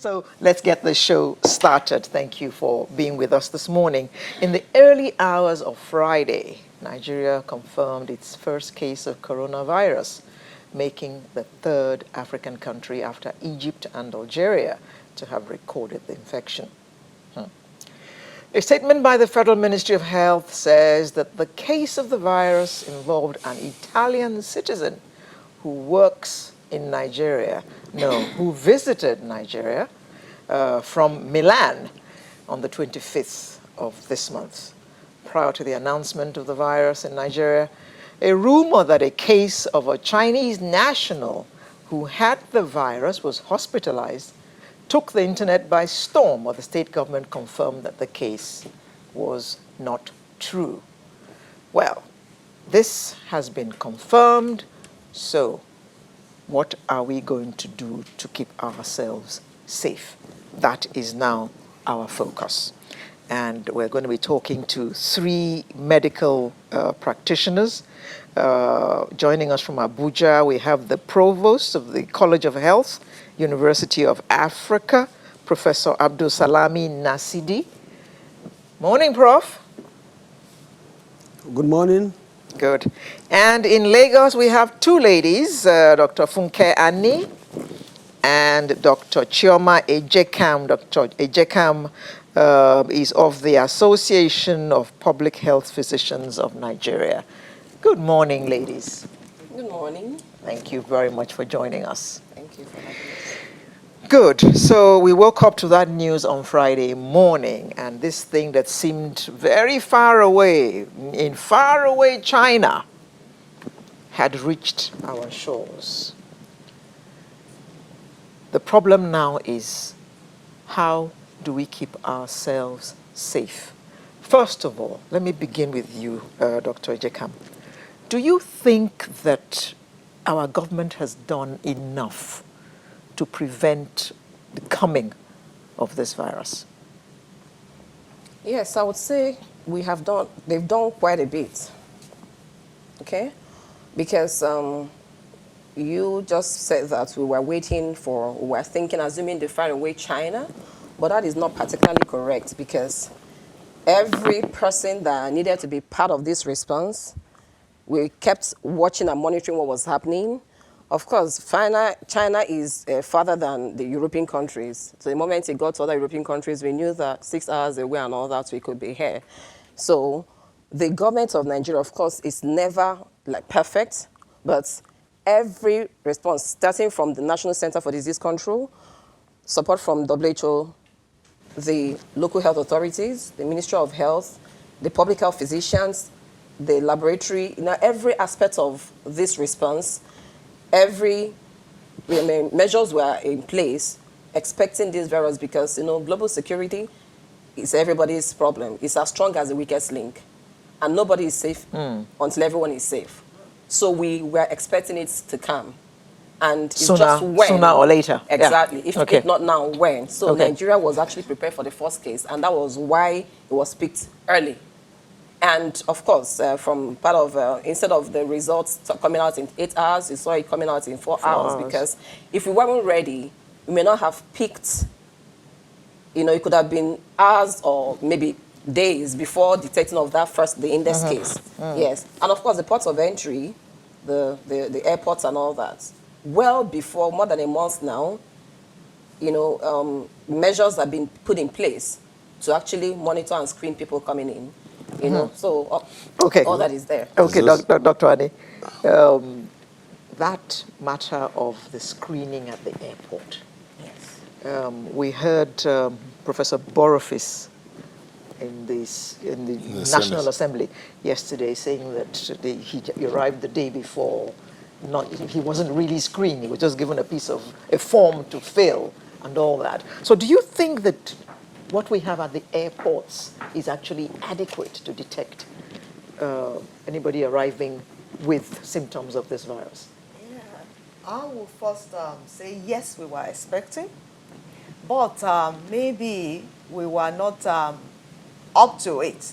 So let's get the show started. Thank you for being with us this morning. In the early hours of Friday, Nigeria confirmed its first case of coronavirus, making the third African country after Egypt and Algeria to have recorded the infection. A statement by the Federal Ministry of Health says that the case of the virus involved an Italian citizen who works in Nigeria, who visited Nigeria from Milan on the 25th of this month. Prior to the announcement of the virus in Nigeria, a rumor that a case of a Chinese national who had the virus was hospitalized took the internet by storm, or the state government confirmed that the case was not true. Well, this has been confirmed, so what are we going to do to keep ourselves safe? That is now our focus. And we're going to be talking to three medical practitioners. Joining us from Abuja, we have the provost of the College of Health, University of Africa, Professor Abdul Salami Nasidi. Morning, Prof. Good morning. Good. And in Lagos, we have two ladies, Dr. Funke Ani and Dr. Chioma Ejekam. Dr. Ejekam is of the Association of Public Health Physicians of Nigeria. Good morning, ladies. Good morning. Thank you very much for joining us. Thank you for having us. Good. So we woke up to that news on Friday morning, and this thing that seemed very far away, in faraway China, had reached our shores. The problem now is, how do we keep ourselves safe? First of all, let me begin with you, Dr. Ejekam. Do you think that our government has done enough to prevent the coming of this virus? Yes, I would say they've done quite a bit, okay? Because you just said that we were thinking, assuming the faraway China, but that is not particularly correct, because every person that needed to be part of this response, we kept watching and monitoring what was happening. Of course, China is farther than the European countries. So the moment it got to other European countries, we knew that 6 hours away and all that, we could be here. So the government of Nigeria, of course, is never like perfect, but every response, starting from the National Center for Disease Control, support from WHO, the local health authorities, the Ministry of Health, the public health physicians, the laboratory, every aspect of this response, every measures were in place expecting this virus, because global security is everybody's problem. It's as strong as the weakest link, and nobody is safe until everyone is safe. So we were expecting it to come, and it's just when, sooner or later. Exactly. Yeah. If not now, when? So Okay. Nigeria was actually prepared for the first case, and that was why it was picked early. And of course, from part of, instead of the results coming out in 8 hours, you saw it coming out in 4 hours. Because if we weren't ready, we may not have picked, it could have been hours or maybe days before detecting of the index case. Yes. And of course, the ports of entry, the airports and all that, well before, more than a month now, measures have been put in place to actually monitor and screen people coming in. So okay. all that is there. Okay, Dr. Ade, that matter of the screening at the airport. Yes. We heard Professor Borofis in the National Assembly yesterday saying that he arrived the day before. He wasn't really screened. He was just given a form to fill and all that. So do you think that what we have at the airports is actually adequate to detect anybody arriving with symptoms of this virus? Yeah, I will first say yes, we were expecting, but maybe we were not up to it.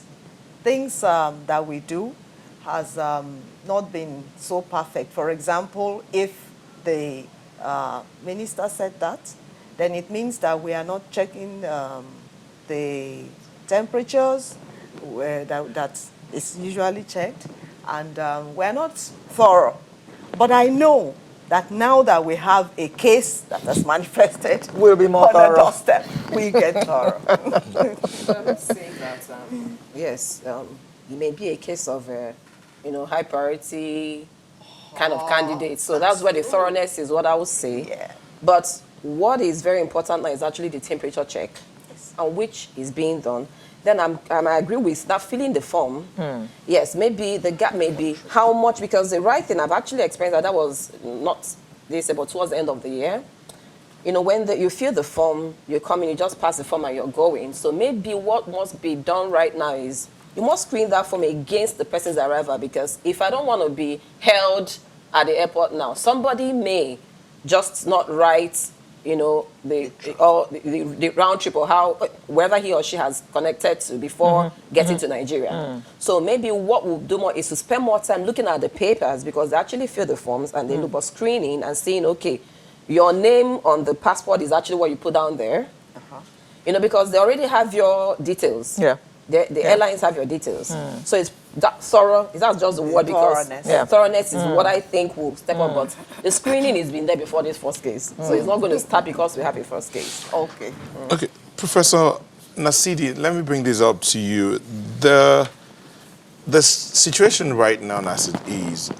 Things that we do has not been so perfect. For example, if the minister said that, then it means that we are not checking the temperatures that is usually checked, and we're not thorough. But I know that now that we have a case that has manifested We'll be more on the thorough. doorstep, we get thorough. I would say that, yes, it may be a case of, high priority kind of candidate. So that's where the thoroughness is what I would say. Yeah. But what is very important now is actually the temperature check, and which is being done. Then I agree with that filling the form. Yes, maybe the gap may be how much, because the right thing I've actually experienced that was not this, but towards the end of the year. When you fill the form, you come in, you just pass the form and you're going. So maybe what must be done right now is you must screen that form against the person's arrival, because if I don't want to be held at the airport now, somebody may just not write, the round trip or wherever he or she has connected to before getting to Nigeria. So maybe what we'll do more is to spend more time looking at the papers, because they actually fill the forms and they look for screening and seeing, okay, your name on the passport is actually what you put down there. Because they already have your details. Yeah. The airlines have your details. So it's that thorough. That's just the word, because thoroughness is what I think will step up. But the screening has been there before this first case. So it's not going to start because we have a first case. Okay. Okay, Professor Nasidi, let me bring this up to you. The situation right now as it is,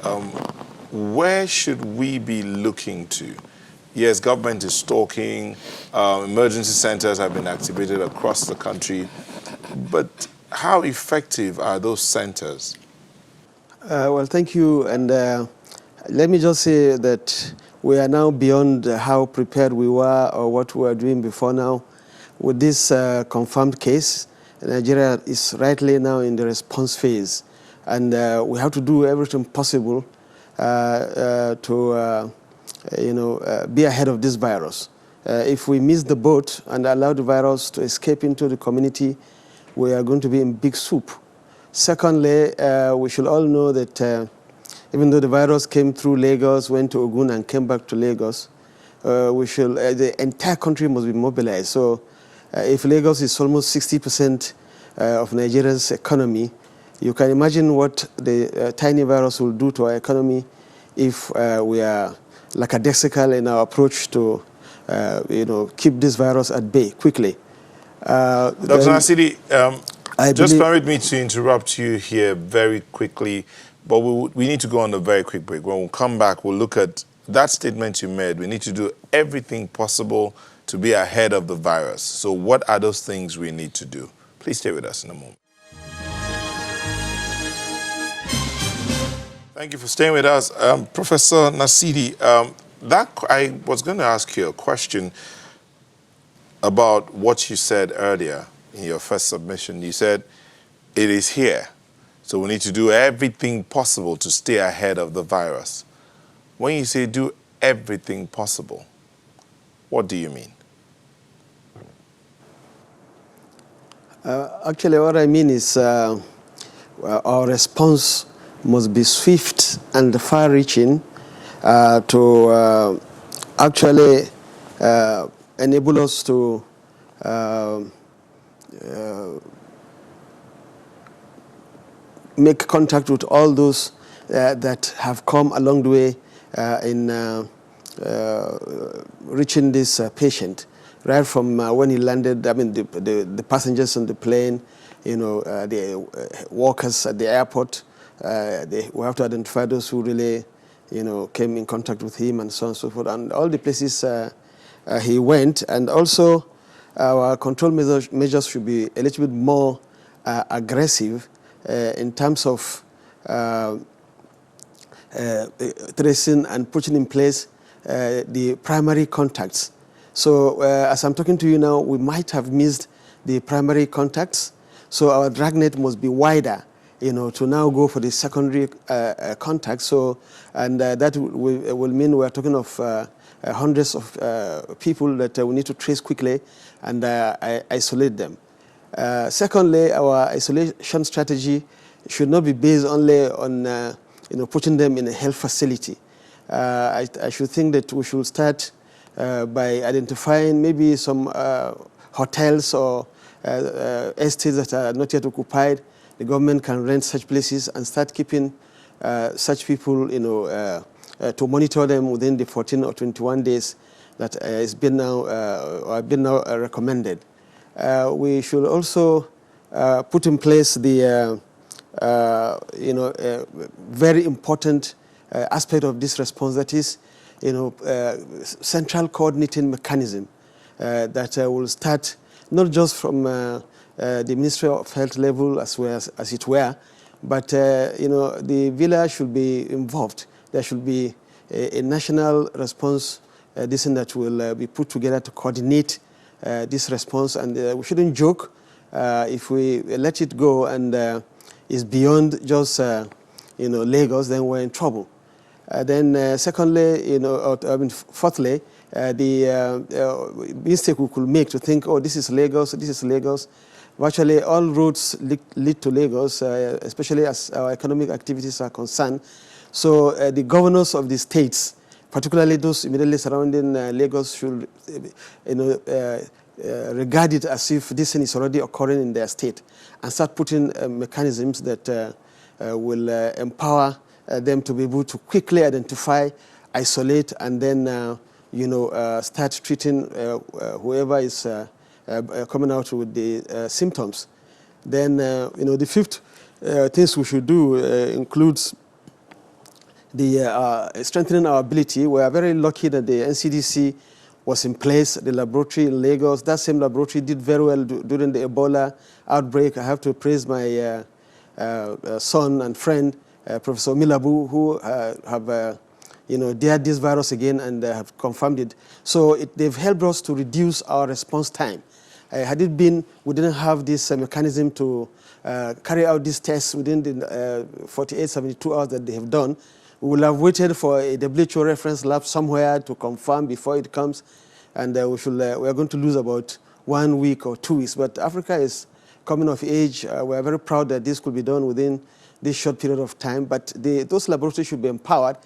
where should we be looking to? Yes, government is talking, emergency centers have been activated across the country, but how effective are those centers? Well, thank you. And let me just say that we are now beyond how prepared we were or what we were doing before now. With this confirmed case, Nigeria is rightly now in the response phase. And we have to do everything possible to be ahead of this virus. If we miss the boat and allow the virus to escape into the community, we are going to be in big soup. Secondly, we should all know that even though the virus came through Lagos, went to Ogun and came back to Lagos, the entire country must be mobilized. So if Lagos is almost 60% of Nigeria's economy, you can imagine what the tiny virus will do to our economy if we are lackadaisical in our approach to keep this virus at bay quickly. Dr. Nasidi, just permit me to interrupt you here very quickly, but we need to go on a very quick break. When we come back, we'll look at that statement you made. We need to do everything possible to be ahead of the virus. So what are those things we need to do? Please stay with us in a moment. Thank you for staying with us. Professor Nasidi, I was going to ask you a question about what you said earlier in your first submission. You said it is here, so we need to do everything possible to stay ahead of the virus. When you say do everything possible, what do you mean? Actually, what I mean is our response must be swift and far-reaching to actually enable us to make contact with all those that have come along the way in reaching this patient, right from when he landed. I mean, the passengers on the plane, the workers at the airport. We have to identify those who really, came in contact with him, and so on and so forth, and all the places he went. And also, our control measures should be a little bit more aggressive in terms of tracing and putting in place the primary contacts. So as I'm talking to you now, we might have missed the primary contacts, so our dragnet must be wider, to now go for the secondary contacts. So, and that will mean we're talking of hundreds of people that we need to trace quickly and isolate them. Secondly, our isolation strategy should not be based only on putting them in a health facility. I should think that we should start by identifying maybe some hotels or estates that are not yet occupied. The government can rent such places and start keeping such people, to monitor them within the 14 or 21 days that has been now recommended. We should also put in place the very important aspect of this response, that is, central coordinating mechanism that will start not just from the Ministry of Health level as it were, but the village should be involved. There should be a national response that will be put together to coordinate this response, and we shouldn't joke if we let it go and it's beyond just Lagos, then we're in trouble. Then secondly, fourthly, the mistake we could make to think, oh, this is Lagos, this is Lagos. Virtually all roads lead to Lagos, especially as our economic activities are concerned. So the governors of the states, particularly those immediately surrounding Lagos, should regard it as if this thing is already occurring in their state and start putting mechanisms that will empower them to be able to quickly identify, isolate, and then start treating whoever is coming out with the symptoms. Then the fifth things we should do includes the strengthening our ability. We are very lucky that the NCDC was in place, the laboratory in Lagos. That same laboratory did very well during the Ebola outbreak. I have to praise my son and friend, Professor Milabu, who have dared this virus again and have confirmed it. So they've helped us to reduce our response time. Had it been, we didn't have this mechanism to carry out these tests within the 48, 72 hours that they have done. We will have waited for a WHO reference lab somewhere to confirm before it comes, and we are going to lose about 1 week or 2 weeks. But Africa is coming of age. We are very proud that this could be done within this short period of time, but those laboratories should be empowered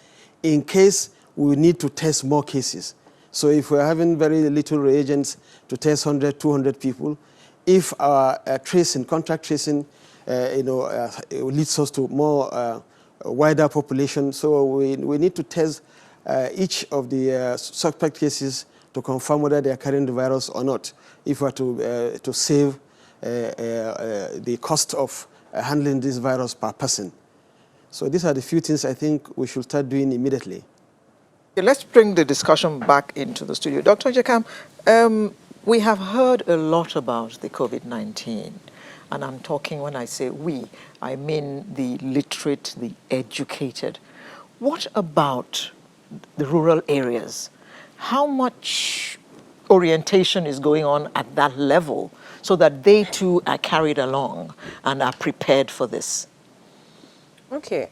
in case we need to test more cases. So if we're having very little reagents to test 100, 200 people, if our contact tracing, leads us to more wider population, so we need to test each of the suspect cases to confirm whether they are carrying the virus or not, if we are to save the cost of handling this virus per person. So these are the few things I think we should start doing immediately. Okay, let's bring the discussion back into the studio. Dr. Jakam, we have heard a lot about the COVID-19. And I'm talking, when I say we, I mean the literate, the educated. What about the rural areas? How much orientation is going on at that level so that they too are carried along and are prepared for this? Okay.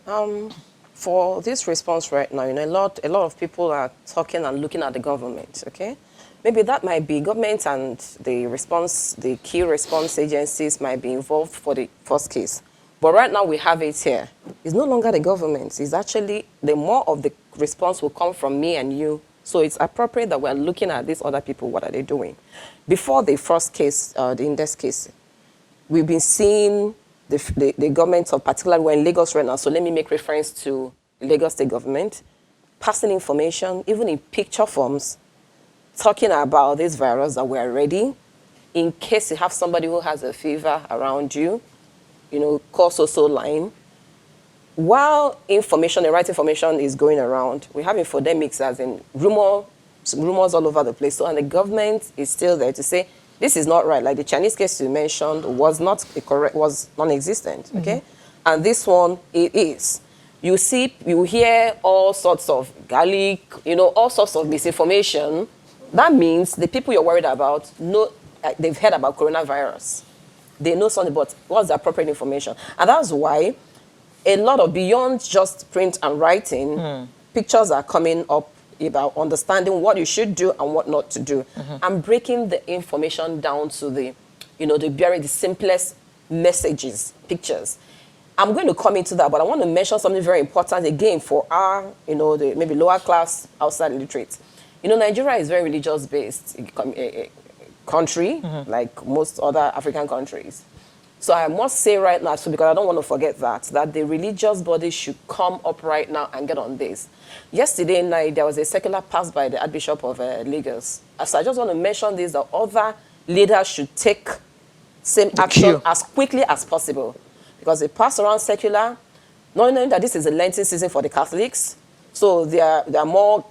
For this response right now, a lot of people are talking and looking at the government, okay? Maybe that might be government and the key response agencies might be involved for the first case. But right now we have it here. It's no longer the government. It's actually the more of the response will come from me and you. So it's appropriate that we're looking at these other people, what are they doing? Before the first case, the index case, we've been seeing the government of particularly we're in Lagos right now, so let me make reference to Lagos State government, passing information, even in picture forms, talking about this virus that we're ready. In case you have somebody who has a fever around you, call so line. While the right information is going around, we have infodemics as in rumors all over the place. So, and the government is still there to say, this is not right. Like the Chinese case you mentioned was non-existent, okay? And this one, it is. You hear all sorts of garlic, all sorts of misinformation. That means the people you're worried about know, they've heard about coronavirus. They know something about what's the appropriate information. And that's why a lot of beyond just print and writing, pictures are coming up about understanding what you should do and what not to do. And breaking the information down to the simplest messages, pictures. I'm going to come into that, but I want to mention something very important again for our, maybe lower class outside illiterates. You know, Nigeria is very religious-based country, like most other African countries. So I must say right now, so because I don't want to forget that the religious body should come up right now and get on this. Yesterday night, there was a circular passed by the Archbishop of Lagos. So I just want to mention this, that other leaders should take same action as quickly as possible. Because they passed around circular, not knowing that this is a Lenten season for the Catholics, so there are more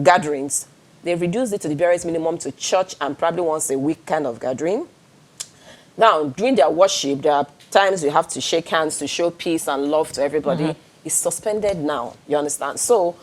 gatherings. They reduced it to the barest minimum to church and probably once a week kind of gathering. Now, during their worship, there are times you have to shake hands to show peace and love to everybody. It's suspended now, you understand? So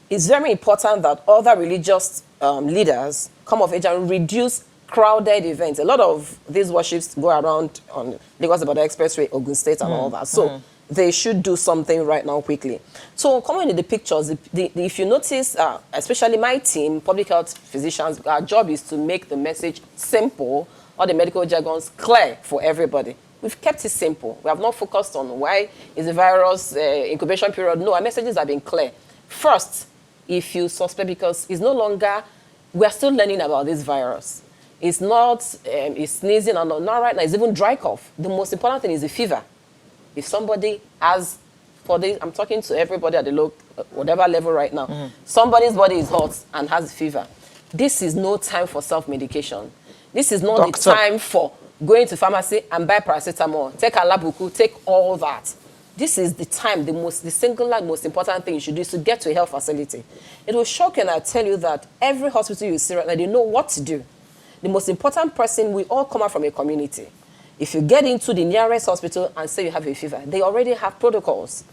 it's very important that other religious leaders come of age and reduce crowded events. A lot of these worships go around on Lagos Ibadan Expressway, Ogun State and all that. So they should do something right now quickly. So coming in the pictures, if you notice, especially my team, public health physicians, our job is to make the message simple, all the medical jargons clear for everybody. We've kept it simple. We have not focused on why is the virus incubation period. No, our messages have been clear. First, if you suspect, because it's no longer, we are still learning about this virus. It's not, it's sneezing and not right now, it's even dry cough. The most important thing is the fever. If somebody has, I'm talking to everybody at the whatever level right now, somebody's body is hot and has fever. This is no time for self-medication. This is not the time for going to pharmacy and buy paracetamol, take alabuku, take all that. This is the time, the singular most important thing you should do is to get to a health facility. It will shock you and I tell you that every hospital you see right now, they know what to do. The most important person, we all come out from a community. If you get into the nearest hospital and say you have a fever, they already have protocols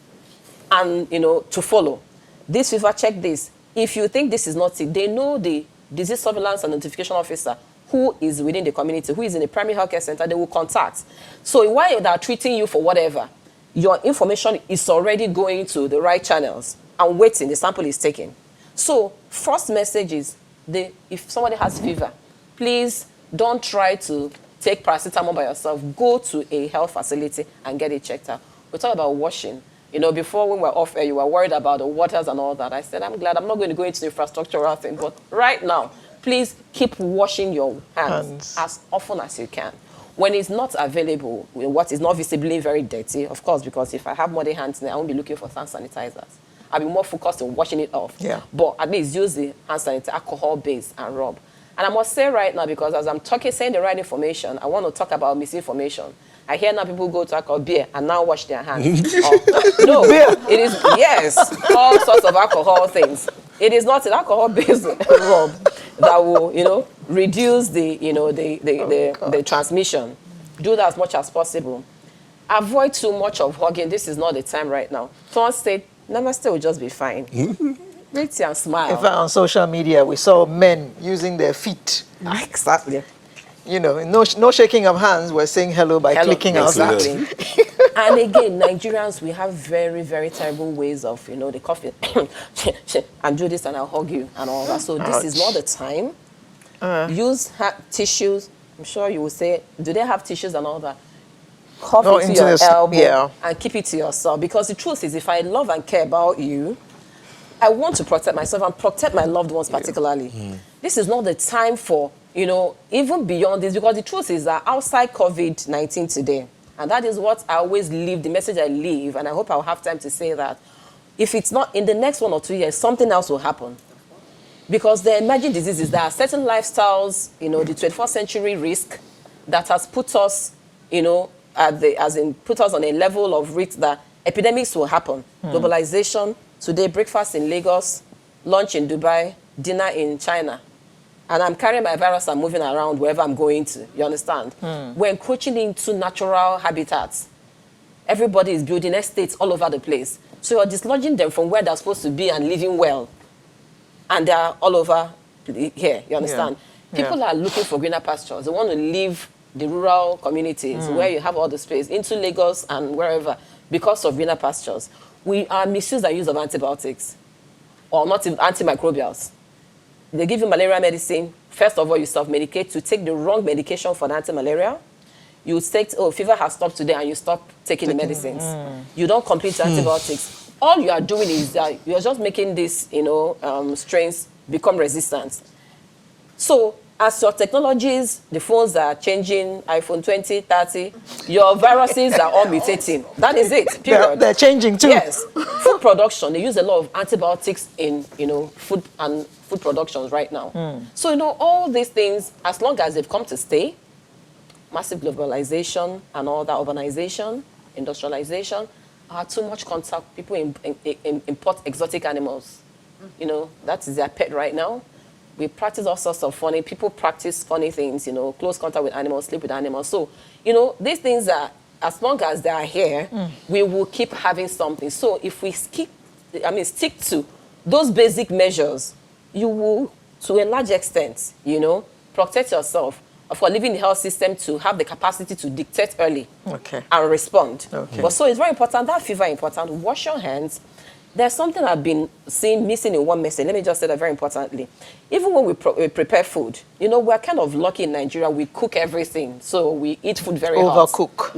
and, to follow. This fever, check this. If you think this is not sick, they know the disease surveillance and notification officer who is within the community, who is in the primary healthcare center, they will contact. So while they are treating you for whatever, your information is already going to the right channels and waiting, the sample is taken. So first message is, if somebody has fever, please don't try to take paracetamol by yourself. Go to a health facility and get it checked out. We talk about washing. Before when we were off air, you were worried about the waters and all that. I said, I'm glad I'm not going to go into the infrastructural thing, but right now, please keep washing your hands as often as you can. When it's not available, what is not visibly very dirty, of course, because if I have muddy hands, then I won't be looking for hand sanitizers. I'll be more focused on washing it off. Yeah. But at least use the hand sanitizer, alcohol-based, and rub. And I must say right now, because as I'm saying the right information, I want to talk about misinformation. I hear now people go to alcohol beer and now wash their hands. No, it is, yes, all sorts of alcohol things. It is not an alcohol-based rub that will, reduce the transmission. Do that as much as possible. Avoid too much of hugging. This is not the time right now. Someone said, Namaste will just be fine. Greet and smile. In fact, on social media, we saw men using their feet. Exactly. No shaking of hands. We're saying hello by clicking our feet. And again, Nigerians, we have very, very terrible ways of, the coffee, and do this and I'll hug you and all that. So this is not the time. Use tissues. I'm sure you will say, do they have tissues and all that? Cough into your elbow and keep it to yourself. Because the truth is, if I love and care about you, I want to protect myself and protect my loved ones particularly. This is not the time for, even beyond this, because the truth is that outside COVID-19 today, and that is what I always leave, the message I leave, and I hope I'll have time to say that, if it's not in the next 1 or 2 years, something else will happen. Because the emerging diseases, there are certain lifestyles, the 21st century risk that has put us, put us on a level of risk that epidemics will happen. Globalization, today breakfast in Lagos, lunch in Dubai, dinner in China. And I'm carrying my virus and moving around wherever I'm going to, you understand? We're encroaching into natural habitats. Everybody is building estates all over the place. So you're dislodging them from where they're supposed to be and living well. And they're all over here, you understand? People are looking for greener pastures. They want to leave the rural communities where you have all the space into Lagos and wherever because of greener pastures. We are misuse and use of antibiotics or not antimicrobials. They give you malaria medicine. First of all, you self-medicate to take the wrong medication for the anti-malaria. You take, fever has stopped today and you stop taking the medicines. You don't complete antibiotics. All you are doing is that you're just making these, strains become resistant. So as your technologies, the phones are changing, iPhone 20, 30, your viruses are all mutating. That is it, period. They're changing too. Yes. Food production, they use a lot of antibiotics in, food and food productions right now. So, all these things, as long as they've come to stay, massive globalization and all that, urbanization, industrialization, too much contact. People import exotic animals. That is their pet right now. We practice all sorts of people practice funny things, close contact with animals, sleep with animals. So, these things are, as long as they are here, we will keep having something. So if we stick to those basic measures, you will, to a large extent, protect yourself. Of course, leaving the health system to have the capacity to dictate early and respond. But so it's very important, that fever important, wash your hands. There's something I've been seeing missing in one message. Let me just say that very importantly. Even when we prepare food, we're kind of lucky in Nigeria. We cook everything. So we eat food very hot. Overcook.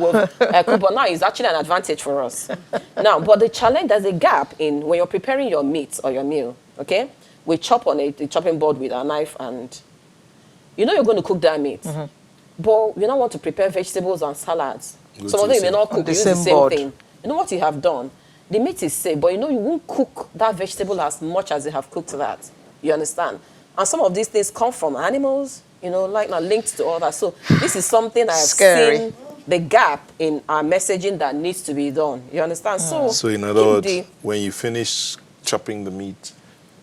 But now it's actually an advantage for us. Now, but the challenge, there's a gap in when you're preparing your meat or your meal, okay? We chop on the chopping board with a knife and you're going to cook that meat. But you don't want to prepare vegetables and salads. Some of them may not cook. You use the same thing. You know what you have done? The meat is safe, but you won't cook that vegetable as much as you have cooked that. You understand? And some of these things come from animals, like now linked to all that. So this is something I've seen the gap in our messaging that needs to be done. You understand? So in other words, when you finish chopping the meat,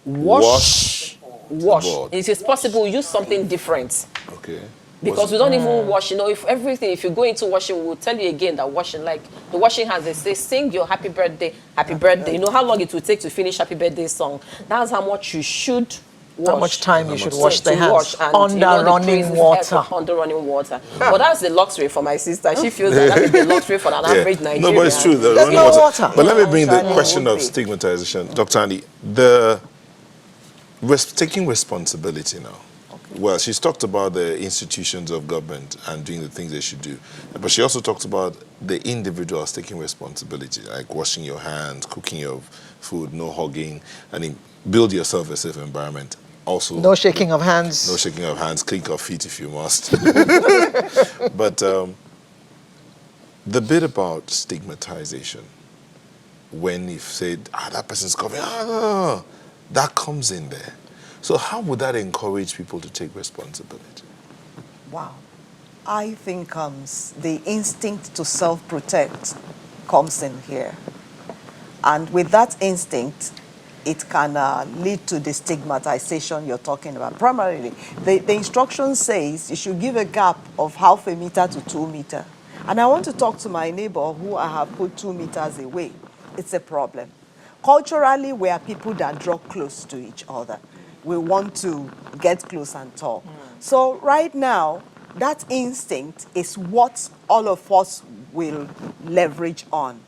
wash. If it's possible, use something different. Okay. Because we don't even wash, if you go into washing, we will tell you again that washing, like the washing hands, they say, sing your happy birthday. You know how long it will take to finish happy birthday song. That's how much you should wash. How much time you should wash the hands. And, under running water. Under running water. But that's the luxury for my sister. She feels that is the luxury for an average Nigerian. No, but it's true. The running water. But let me bring the question of stigmatization. Dr. Andy, taking responsibility now. Well, she's talked about the institutions of government and doing the things they should do. But she also talked about the individuals taking responsibility, like washing your hands, cooking your food, no hugging, and build yourself a safe environment. Also, no shaking of hands. No shaking of hands, clink of feet if you must. But the bit about stigmatization, when you've said, that person's coughing, that comes in there. So how would that encourage people to take responsibility? Wow. I think the instinct to self-protect comes in here. And with that instinct, it can lead to the stigmatization you're talking about. Primarily, the instruction says you should give a gap of 0.5 meter to 2 meters. And I want to talk to my neighbor who I have put 2 meters away. It's a problem. Culturally, we are people that draw close to each other. We want to get close and talk. So right now, that instinct is what all of us will leverage on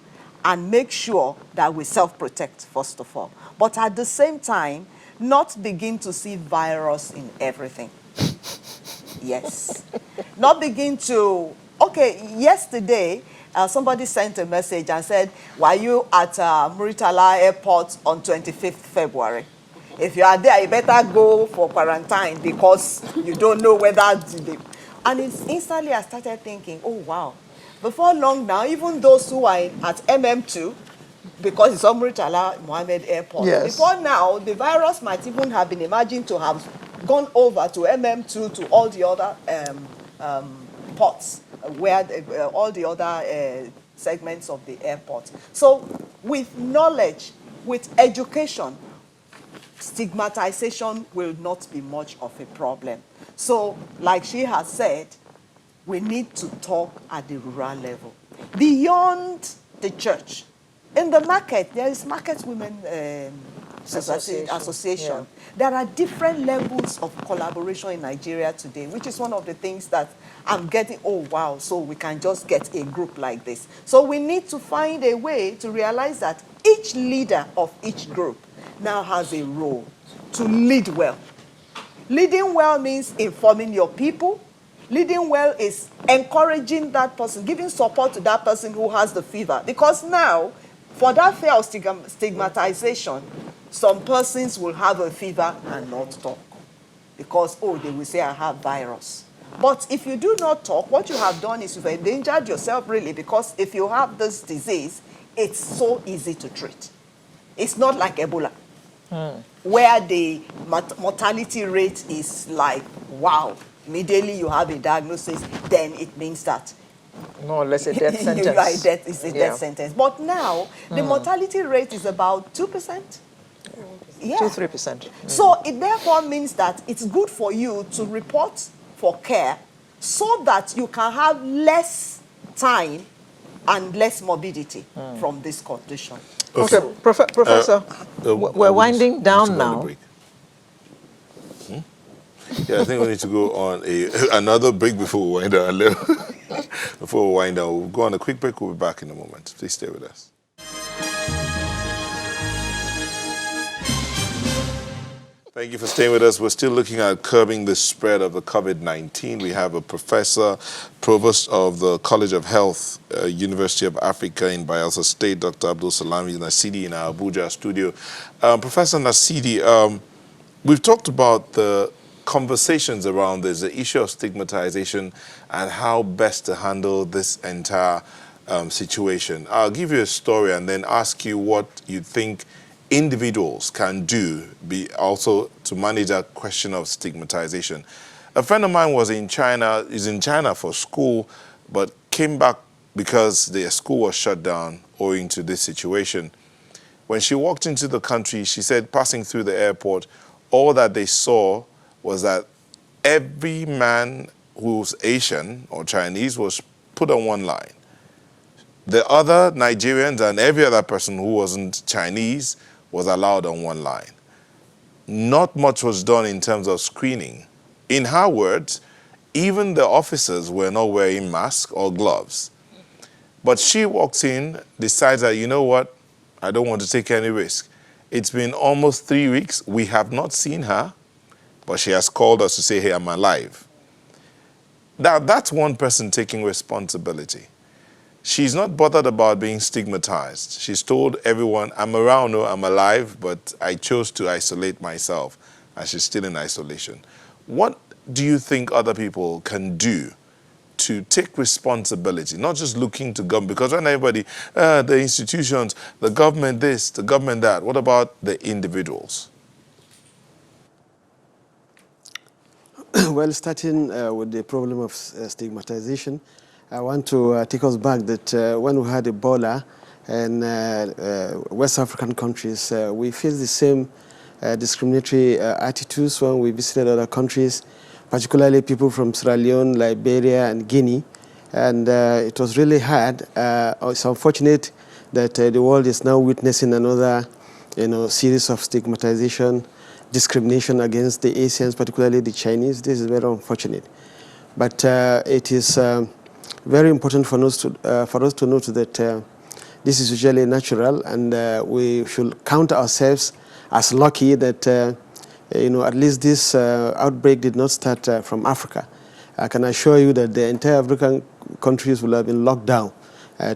and make sure that we self-protect, first of all. But at the same time, not begin to see virus in everything. Yes. Not begin to, yesterday, somebody sent a message and said, were you at Muritala Airport on 25th February? If you are there, you better go for quarantine because you don't know whether... And instantly I started thinking, oh, wow. Before long now, even those who are at MM2, because it's on Muritala Mohammed Airport, before now, the virus might even have been imagined to have gone over to MM2 to all the other ports, where all the other segments of the airport. So with knowledge, with education, stigmatization will not be much of a problem. So, like she has said, we need to talk at the rural level. Beyond the church, in the market, there is Market Women Association. Yeah. There are different levels of collaboration in Nigeria today, which is one of the things that I'm getting, oh, wow, so we can just get a group like this. So we need to find a way to realize that each leader of each group now has a role to lead well. Leading well means informing your people. Leading well is encouraging that person, giving support to that person who has the fever. Because now, for that fear of stigmatization, Some persons will have a fever and not talk because, oh, they will say, I have virus. But if you do not talk, what you have done is you've endangered yourself really, because if you have this disease, it's so easy to treat. It's not like Ebola, where the mortality rate is like, wow, immediately you have a diagnosis, then it means that More or less a death sentence. you are a death sentence. But now, the mortality rate is about 2%. Yeah. 2-3%. So it therefore means that it's good for you to report for care so that you can have less time and less morbidity from this condition. Okay, Professor, we're winding down on a now. break. Yeah, I think we need to go on another break before we wind down. Before we wind down, we'll go on a quick break. We'll be back in a moment. Please stay with us. Thank you for staying with us. We're still looking at curbing the spread of the COVID-19. We have a professor, provost of the College of Health, University of Africa in Bayelsa State, Dr. Abdul Salami Nasidi in our Abuja studio. Professor Nasidi, we've talked about the conversations around this, the issue of stigmatization and how best to handle this entire situation. I'll give you a story and then ask you what you think individuals can do also to manage that question of stigmatization. A friend of mine is in China for school, but came back because their school was shut down owing to this situation. When she walked into the country, she said, passing through the airport, all that they saw was that every man who's Asian or Chinese was put on one line. The other Nigerians and every other person who wasn't Chinese was allowed on one line. Not much was done in terms of screening. In her words, even the officers were not wearing masks or gloves. But she walks in, decides that, you know what, I don't want to take any risk. It's been almost 3 weeks. We have not seen her, but she has called us to say, hey, I'm alive. Now, that's one person taking responsibility. She's not bothered about being stigmatized. She's told everyone, I'm around, no, I'm alive, but I chose to isolate myself, and she's still in isolation. What do you think other people can do to take responsibility, not just looking to government? Because when everybody, the institutions, the government this, the government that, what about the individuals? Well, starting with the problem of stigmatization, I want to take us back that when we had Ebola in West African countries, we faced the same discriminatory attitudes when we visited other countries, particularly people from Sierra Leone, Liberia, and Guinea. And it was really hard. It's unfortunate that the world is now witnessing another series of stigmatization, discrimination against the Asians, particularly the Chinese. This is very unfortunate. But it is very important for us to note that this is usually natural, and we should count ourselves as lucky that at least this outbreak did not start from Africa. I can assure you that the entire African countries will have been locked down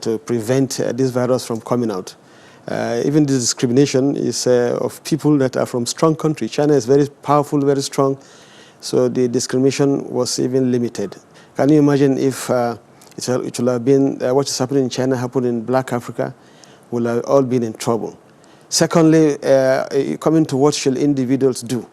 to prevent this virus from coming out. Even the discrimination is of people that are from strong countries. China is very powerful, very strong, so the discrimination was even limited. Can you imagine if it will have been what is happening in China happened in Black Africa? We'll have all been in trouble. Secondly, coming to what should individuals do?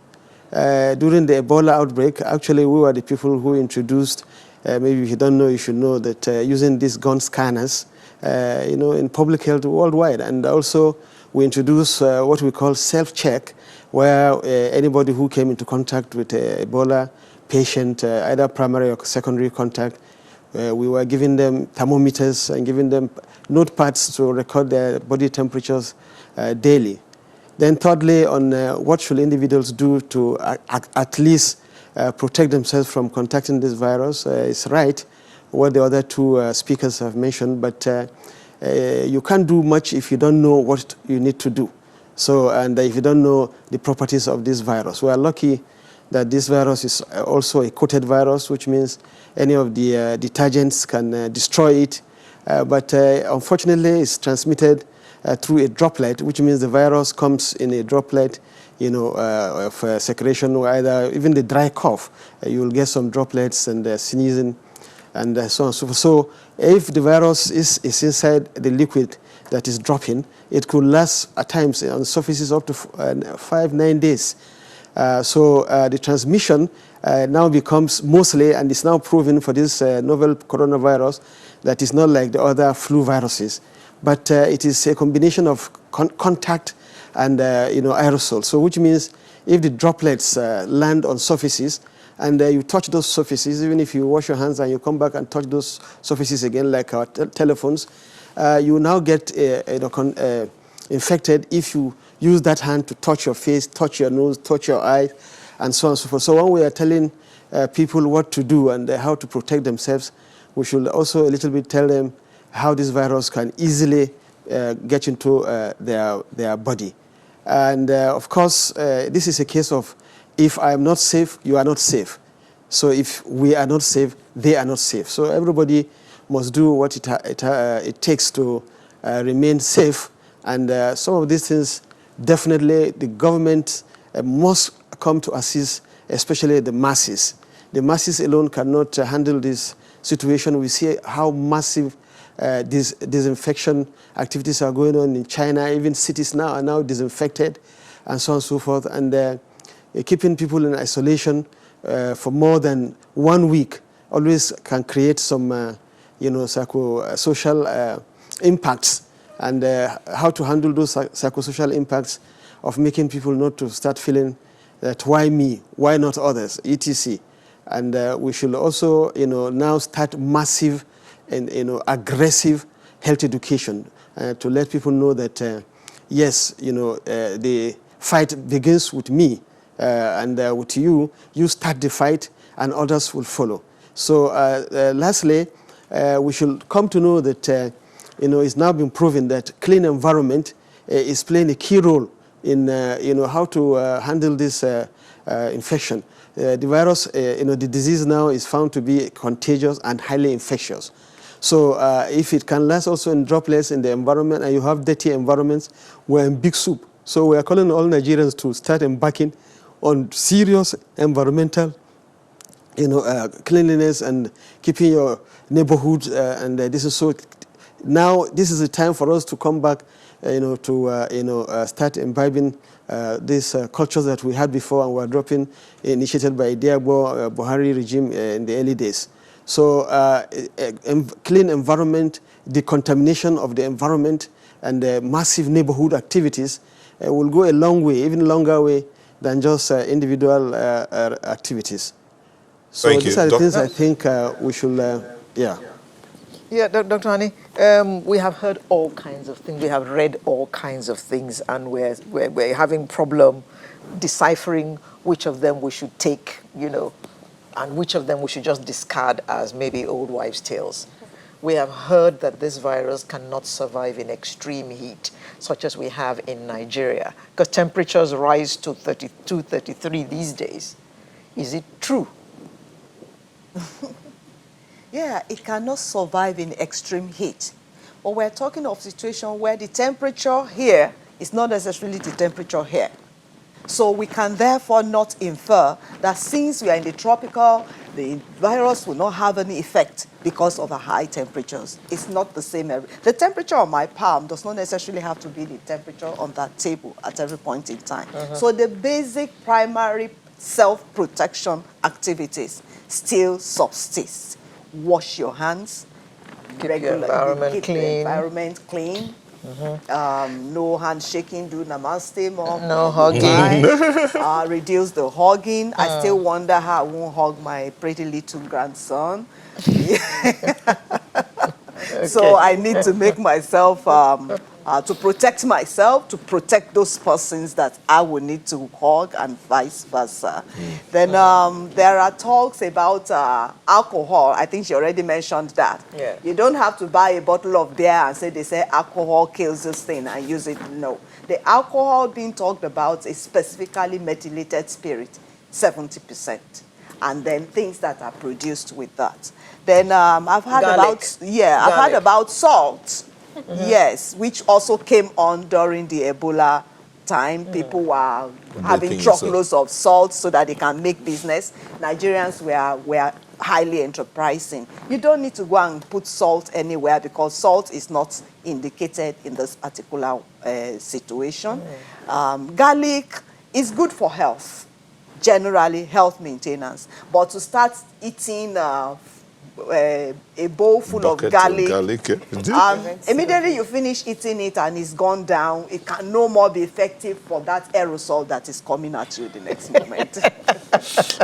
During the Ebola outbreak, actually we were the people who introduced, maybe if you don't know, you should know that using these gun scanners, in public health worldwide. And also we introduced what we call self-check, where anybody who came into contact with Ebola patient, either primary or secondary contact, we were giving them thermometers and giving them notepads to record their body temperatures daily. Then thirdly, on what should individuals do to at least protect themselves from contacting this virus. It's right what the other two speakers have mentioned, but you can't do much if you don't know what you need to do. So, and if you don't know the properties of this virus. We are lucky that this virus is also a coated virus, which means any of the detergents can destroy it. But unfortunately, it's transmitted through a droplet, which means the virus comes in a droplet, of secretion, or either even the dry cough. You will get some droplets and sneezing, and so on and so forth. So if the virus is inside the liquid that is dropping, it could last at times on surfaces up to 5-9 days. So the transmission now becomes mostly, and it's now proven for this novel coronavirus, that is not like the other flu viruses, but it is a combination of contact and aerosol. So which means if the droplets land on surfaces and you touch those surfaces, even if you wash your hands and you come back and touch those surfaces again, like our telephones, you now get infected if you use that hand to touch your face, touch your nose, touch your eyes, and so on and so forth. So when we are telling people what to do and how to protect themselves, we should also a little bit tell them how this virus can easily get into their body. And of course, this is a case of if I am not safe, you are not safe. So if we are not safe, they are not safe. So everybody must do what it takes to remain safe. And some of these things, definitely the government must come to assist, especially the masses. The masses alone cannot handle this situation. We see how massive these disinfection activities are going on in China. Even cities now are now disinfected, and so on and so forth. And keeping people in isolation for more than 1 week always can create some, psychosocial impacts. And how to handle those psychosocial impacts of making people not to start feeling that why me, why not others, etc. And we should also, now start massive and aggressive health education to let people know that yes, the fight begins with me and with you. You start the fight, and others will follow. So lastly, we should come to know that it's now been proven that clean environment is playing a key role in how to handle this infection. The virus, the disease now is found to be contagious and highly infectious. So if it can last also in droplets in the environment, and you have dirty environments, we're in big soup. So we are calling all Nigerians to start embarking on serious environmental cleanliness and keeping your neighborhood. And this is so. Now this is the time for us to come back, to start imbibing these cultures that we had before and were dropping, initiated by Diabo Buhari regime in the early days. So clean environment, decontamination of the environment, and massive neighborhood activities will go a long way, even longer way than just individual activities. So Thank these you. are the things I think we should, yeah. Yeah, Dr. Hani, we have heard all kinds of things. We have read all kinds of things, and we're having problem deciphering which of them we should take, and which of them we should just discard as maybe old wives' tales. We have heard that this virus cannot survive in extreme heat, such as we have in Nigeria, because temperatures rise to 32, 33 these days. Is it true? Yeah, it cannot survive in extreme heat. But we're talking of a situation where the temperature here is not necessarily the temperature here. So we can therefore not infer that since we are in the tropical, the virus will not have any effect because of the high temperatures. It's not the same. The temperature on my palm does not necessarily have to be the temperature on that table at every point in time. So the basic primary self-protection activities still subsist. Wash your hands, Keep your environment clean. The environment clean. No handshaking, do namaste, mom. No hugging. Reduce the hugging. I still wonder how I won't hug my pretty little grandson. Okay. So I need to make myself, to protect myself, to protect those persons that I will need to hug, and vice versa. Then there are talks about alcohol. I think she already mentioned that. Yeah. You don't have to buy a bottle of beer and they say alcohol kills this thing and use it. No. The alcohol being talked about is specifically methylated spirit, 70%. And then things that are produced with that. Then I've heard Garlic. I've heard about salt. Yes, which also came on during the Ebola time. People were having think truckloads of salt so that they can make business. Nigerians were highly enterprising. You don't need to go and put salt anywhere because salt is not indicated in this particular situation. Garlic is good for health, generally health maintenance. But to start eating a bowl full Bucket of garlic, immediately you finish eating it and it's gone down, it can no more be effective for that aerosol that is coming at you the next moment.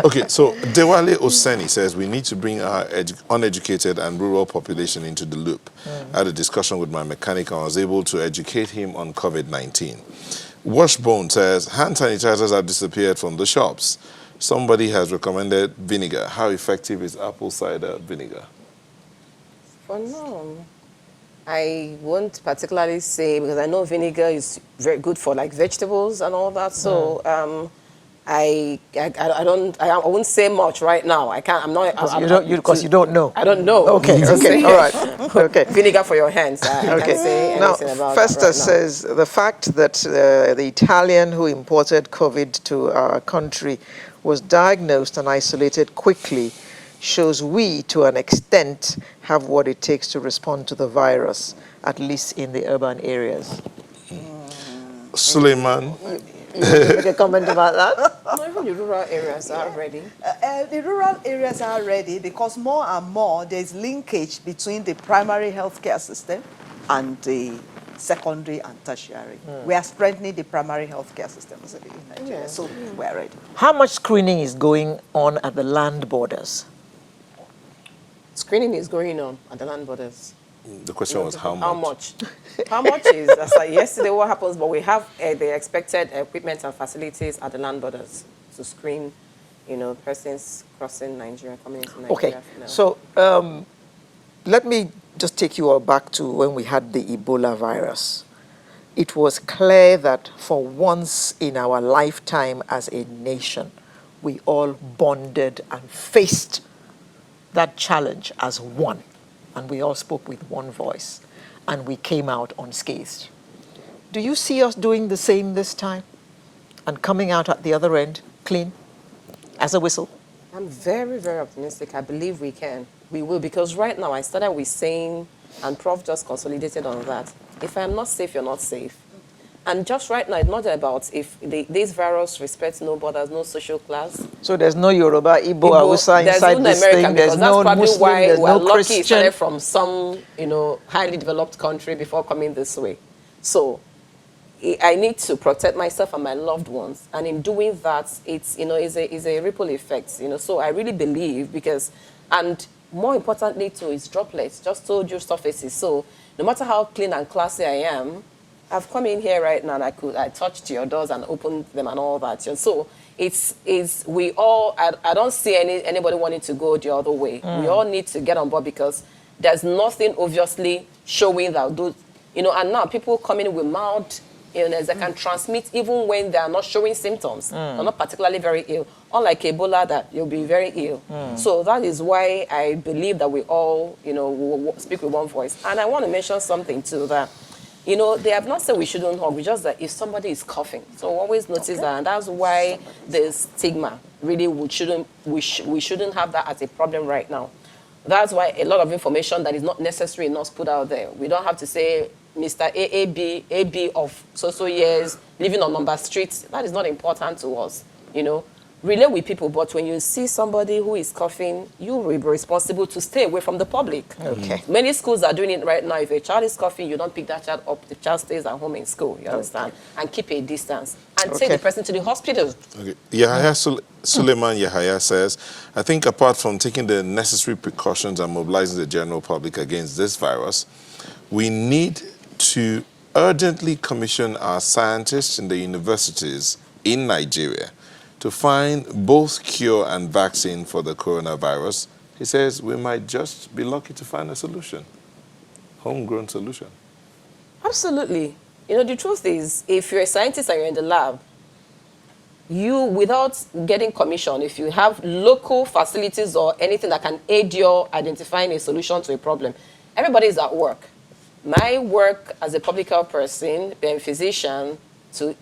Okay, so Dewale Oseni says we need to bring our uneducated and rural population into the loop. I had a discussion with my mechanic and I was able to educate him on COVID-19. Washbone says hand sanitizers have disappeared from the shops. Somebody has recommended vinegar. How effective is apple cider vinegar? For now, I won't particularly say, because I know vinegar is very good for like vegetables and all that. So I won't say much right now. I can't. I'm not. Because you don't know. I don't know. Okay. Okay. All right. Okay. Vinegar for your hands. I can't say Now, anything about Festa that right now. says the fact that the Italian who imported COVID to our country was diagnosed and isolated quickly shows we, to an extent, have what it takes to respond to the virus, at least in the urban areas. Suleiman? You make a comment about that? Not even the rural areas are ready. The rural areas are ready because more and more there's linkage between the primary healthcare system and the secondary and tertiary. We are strengthening the primary healthcare systems in Nigeria, so we're ready. How much screening is going on at the land borders? Screening is going on at the land borders. The question was how much? How much? How much is, as like yesterday, what happens, but we have the expected equipment and facilities at the land borders to screen, persons crossing Nigeria, coming into Nigeria. Okay, so let me just take you all back to when we had the Ebola virus. It was clear that for once in our lifetime as a nation, we all bonded and faced that challenge as one. And we all spoke with one voice. And we came out unscathed. Do you see us doing the same this time? And coming out at the other end clean as a whistle? I'm very, very optimistic. I believe we can. We will, because right now I started with saying, and Prof just consolidated on that, if I'm not safe, you're not safe. And just right now, it's not about if this virus respects no borders, no social class. So there's no Yoruba, Igbo, Hausa inside no this American, thing. There's that's no probably Muslim, why there's we're no lucky Christian. it started from some, highly developed country before coming this way. So I need to protect myself and my loved ones. And in doing that, it's, is a ripple effect, So I really believe and more importantly too, is droplets, just told you surfaces. So no matter how clean and classy I am, I've come in here right now and I touched your doors and opened them and all that. So we all, I don't see anybody wanting to go the other way. We all need to get on board because there's nothing obviously showing that those, and now people coming in with mild illness that can transmit even when they are not showing symptoms. They're not particularly very ill. Unlike Ebola that you'll be very ill. So that is why I believe that we all, will speak with one voice. And I want to mention something too that, they have not said we shouldn't hug. We just that if somebody is coughing. So always notice that, and that's why the stigma really we shouldn't have that as a problem right now. That's why a lot of information that is not necessary is not put out there. We don't have to say Mr. AB of so years living on number streets. That is not important to us. Relate with people, but when you see somebody who is coughing, you will be responsible to stay away from the public. Okay. Many schools are doing it right now. If a child is coughing, you don't pick that child up. The child stays at home in school, you understand? And keep a distance. And take the person to the hospital. Okay. Yahaya Suleiman Yahaya says, I think apart from taking the necessary precautions and mobilizing the general public against this virus, we need to urgently commission our scientists in the universities in Nigeria to find both cure and vaccine for the coronavirus. He says we might just be lucky to find a solution, homegrown solution. Absolutely. The truth is, if you're a scientist and you're in the lab, you, without getting commission, if you have local facilities or anything that can aid your identifying a solution to a problem, everybody is at work. My work as a public health person, being a physician, to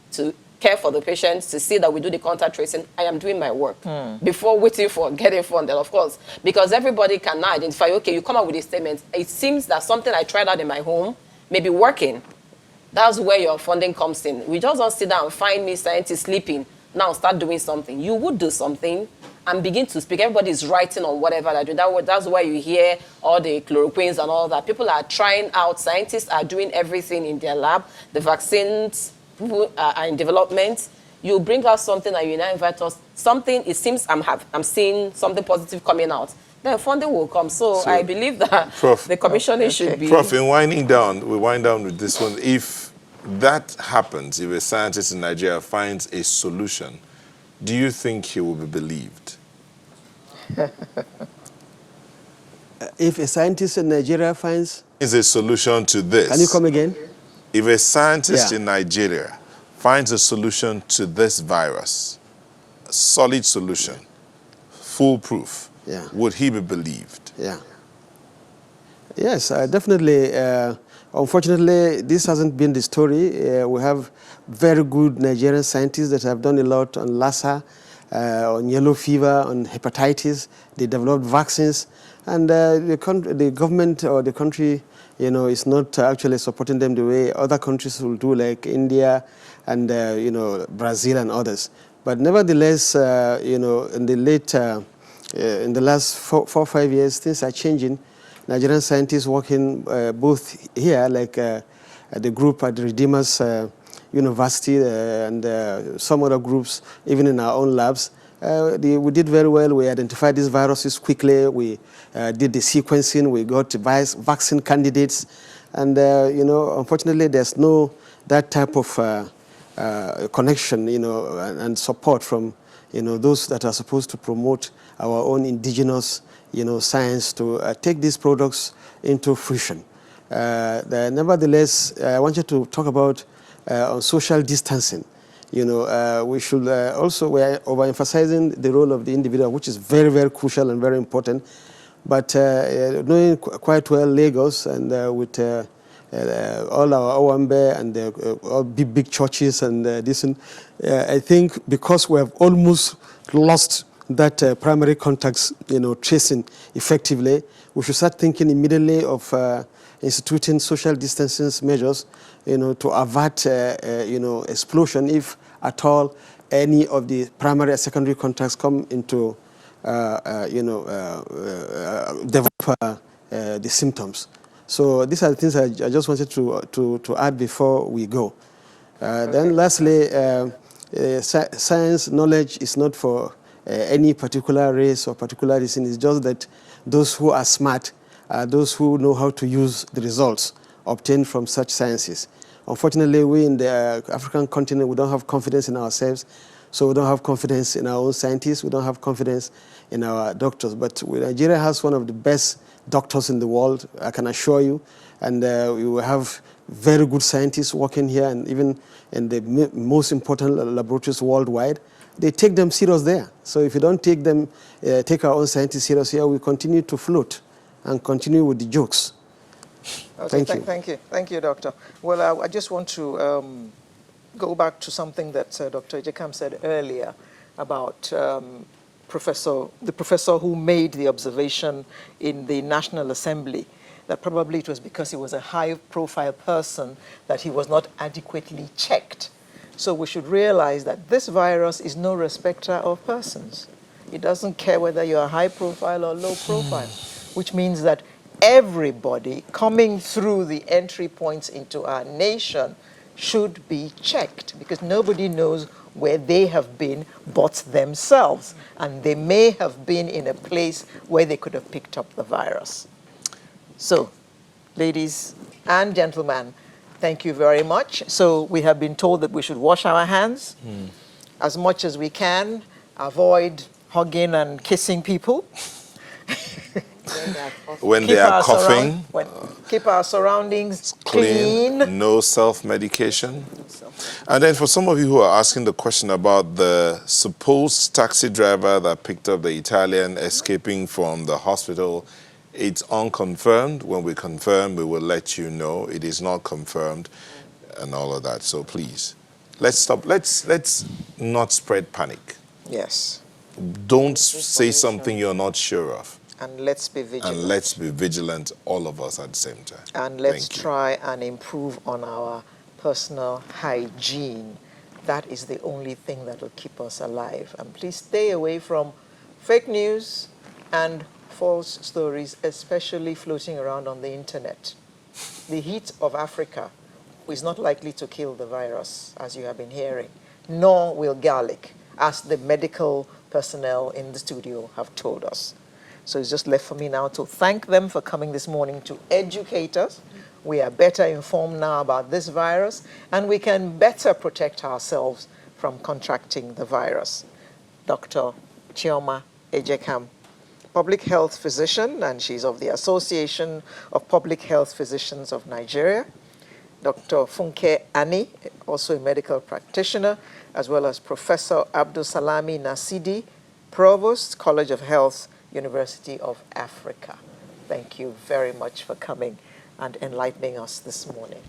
care for the patients, to see that we do the contact tracing, I am doing my work before waiting for getting funded, of course. Because everybody can now identify, okay, you come up with a statement. It seems that something I tried out in my home may be working. That's where your funding comes in. We just don't sit down and find me scientists sleeping. Now start doing something. You would do something and begin to speak. Everybody's writing on whatever they're doing. That's why you hear all the chloroquines and all that. People are trying out. Scientists are doing everything in their lab. The vaccines are in development. You bring out something and you now invite us. Something, it seems I'm seeing something positive coming out. Then funding will come. So I believe that Prof, the commissioning should be... Prof, in winding down, we wind down with this one. If that happens, if a scientist in Nigeria finds a solution, do you think he will be believed? If a scientist in Nigeria finds... Is a solution to this. Can you come again? If a scientist Yeah. in Nigeria finds a solution to this virus, a solid solution, foolproof, Yeah. would he be believed? Yeah. Yes, definitely. Unfortunately, this hasn't been the story. We have very good Nigerian scientists that have done a lot on Lassa, on yellow fever, on hepatitis. They developed vaccines, and the government or the country, is not actually supporting them the way other countries will do, like India and Brazil and others. But nevertheless, in the last 4 or 5 years, things are changing. Nigerian scientists working both here, like the group at the Redeemers University and some other groups, even in our own labs. We did very well. We identified these viruses quickly. We did the sequencing. We got vaccine candidates. And, unfortunately, there's no that type of connection, and support from, those that are supposed to promote our own indigenous, science to take these products into fruition. Nevertheless, I want you to talk about on social distancing. We should we're overemphasizing the role of the individual, which is very, very crucial and very important. But knowing quite well Lagos and with all our Owambe and all big churches and this, I think because we have almost lost that primary contacts, tracing effectively, we should start thinking immediately of instituting social distancing measures, to avert, explosion if at all any of the primary and secondary contacts come into, develop the symptoms. So these are the things I just wanted to add before we go. Then lastly, science knowledge is not for any particular race or particular reason. It's just that those who are smart are those who know how to use the results obtained from such sciences. Unfortunately, we in the African continent, we don't have confidence in ourselves, so we don't have confidence in our own scientists, we don't have confidence in our doctors. But Nigeria has one of the best doctors in the world, I can assure you, and we will have very good scientists working here, and even in the most important laboratories worldwide. They take them serious there. So if you don't take our own scientists serious here, we continue to float and continue with the jokes. Okay, Thank you. Thank you, Doctor. Well, I just want to go back to something that Dr. Ejekam said earlier about the professor who made the observation in the National Assembly, that probably it was because he was a high-profile person that he was not adequately checked. So we should realize that this virus is no respecter of persons. It doesn't care whether you're high profile or low profile, which means that everybody coming through the entry points into our nation should be checked, because nobody knows where they have been but themselves. And they may have been in a place where they could have picked up the virus. So, ladies and gentlemen, thank you very much. So we have been told that we should wash our hands as much as we can, avoid hugging and kissing people. When they are coughing, keep our surroundings clean. no self-medication. And then for some of you who are asking the question about the supposed taxi driver that picked up the Italian escaping from the hospital It's unconfirmed. When we confirm, we will let you know. It is not confirmed and all of that. So please, let's stop. Let's not spread panic. Yes. Don't say something you're not sure of. And let's be vigilant. And let's be vigilant, all of us at the same time. And let's Thank you. try and improve on our personal hygiene. That is the only thing that will keep us alive. And please stay away from fake news and false stories, especially floating around on the internet. The heat of Africa is not likely to kill the virus, as you have been hearing, nor will garlic, as the medical personnel in the studio have told us. So it's just left for me now to thank them for coming this morning to educate us. We are better informed now about this virus, and we can better protect ourselves from contracting the virus. Dr. Chioma Ejekam, public health physician, and she's of the Association of Public Health Physicians of Nigeria. Dr. Funke Ani, also a medical practitioner, as well as Professor Abdul Salami Nasidi, Provost, College of Health, University of Africa. Thank you very much for coming and enlightening us this morning.